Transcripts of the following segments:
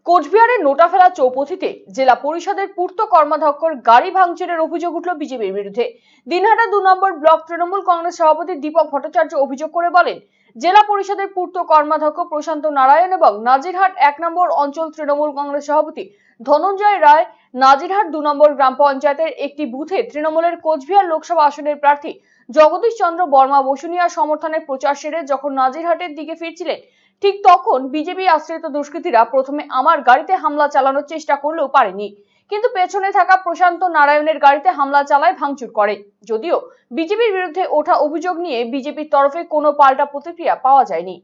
কোচবিহারের নোটাফেলা চৌপথিতে জেলা পরিষদের পূর্ত কর্মাধ্যক্ষর গাড়ি ভাঙচুরের অভিযোগ উঠল বিজেপির বিরুদ্ধে। দিনহাটা 2 নম্বর ব্লক তৃণমূল কংগ্রেস সভাপতি দীপক ভট্টাচার্য অভিযোগ করে বলেন, জেলা পরিষদের পূর্ত কর্মাধ্যক্ষ প্রশান্ত নারায়ণ এবং নাজিরহাট 1 নম্বর অঞ্চল তৃণমূল কংগ্রেস সভাপতি ধনঞ্জয় রায় নাজিরহাট 2 নম্বর গ্রাম পঞ্চায়েতের একটি বুথে তৃণমূলের কোচবিহার লোকসভা আসনের প্রার্থী জগদীশ চন্দ্র বর্মা বসুনিয়া সমর্থনে প্রচার সেরে যখন নাজিরহাটের দিকে ফিরছিলেন, ঠিক তখন বিজেপি আশ্রিত দুষ্কৃতীরা প্রথমে আমার গাড়িতে হামলা চালানোর চেষ্টা করলেও পারেনি, কিন্তু পেছনে থাকা প্রশান্ত নারায়ণের গাড়িতে হামলা চালায়, ভাঙচুর করে। যদিও বিজেপির বিরুদ্ধে ওঠা অভিযোগ নিয়ে বিজেপির তরফে কোনো পাল্টা প্রতিক্রিয়া পাওয়া যায়নি।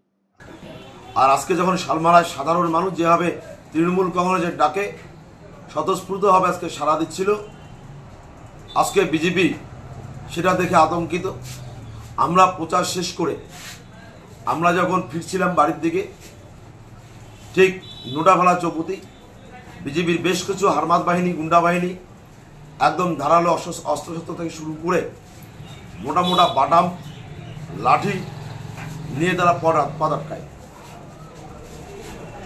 আর আজকে যখন শালমারায় সাধারণ মানুষ যেভাবে তৃণমূল কংগ্রেসের ডাকে স্বতঃস্ফূর্তভাবে আজকে সাড়া দিচ্ছিল, আজকে বিজেপি সেটা দেখে আতঙ্কিত। আমরা প্রচার শেষ করে আমরা যখন ফিরছিলাম বাড়ির দিকে, ঠিক নোটাফেলা চৌপতি বিজেপির বেশ কিছু হারমাত বাহিনী, গুন্ডা বাহিনী একদম ধারালো অস্ত্রশস্ত্র থেকে শুরু করে মোটা মোটা বাটাম, লাঠি নিয়ে তারা পথ আটকায়।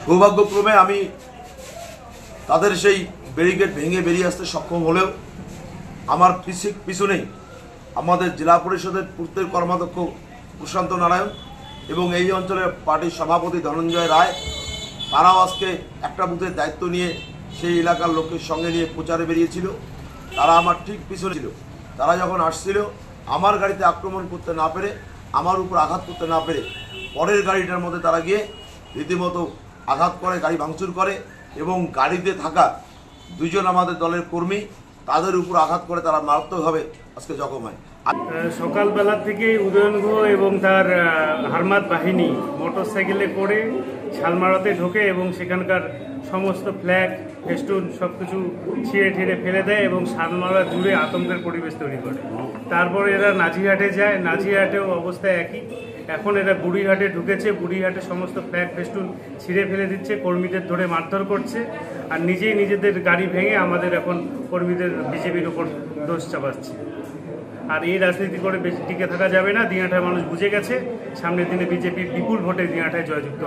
সৌভাগ্যক্রমে আমি তাদের সেই ব্যারিকেড ভেঙে বেরিয়ে আসতে সক্ষম হলেও আমার পিছনেই আমাদের জেলা পরিষদের পূর্তের কর্মাধ্যক্ষ প্রশান্ত নারায়ণ এবং এই অঞ্চলের পার্টির সভাপতি ধনঞ্জয় রায়, তারাও আজকে একটা বুথের দায়িত্ব নিয়ে সেই এলাকার লোকের সঙ্গে নিয়ে প্রচারে বেরিয়েছিল। তারা আমার ঠিক পিছনে ছিল। তারা যখন আসছিল, আমার গাড়িতে আক্রমণ করতে না পেরে, আমার উপর আঘাত করতে না পেরে, পরের গাড়িটার মধ্যে তারা গিয়ে রীতিমতো আঘাত করে, গাড়ি ভাঙচুর করে এবং গাড়িতে থাকা 2 জন আমাদের দলের কর্মী, তাদের উপর আঘাত করে তারা মারাত্মকভাবে আজকে জখম হয়। সকালবেলা থেকে উদয়ন গুহ এবং তার হারমাত বাহিনী মোটরসাইকেলে করে শালমারাতে ঢোকে এবং সেখানকার সমস্ত ফ্ল্যাগ, ফেস্টুন সবকিছু ছিঁড়ে ঠিড়ে ফেলে দেয় এবং শালমারা জুড়ে আতঙ্কের পরিবেশ তৈরি করে। তারপর এরা নাজিরহাটে যায়, নাজিরহাটেও অবস্থা একই। এখন এরা বুড়িহাটে ঢুকেছে, বুড়িহাটে সমস্ত ফ্ল্যাগ ফেস্টুন ছিঁড়ে ফেলে দিচ্ছে, কর্মীদের ধরে মারধর করছে আর নিজেই নিজেদের গাড়ি ভেঙে আমাদের এখন কর্মীদের বিজেপির উপর দোষ চাপাচ্ছে। আর এই রাজনীতি করে বেশি টিকে থাকা যাবে না। দিনহাটার মানুষ বুঝে গেছে, সামনের দিনে বিজেপি বিপুল ভোটে দিনহাটায় জয়যুক্ত।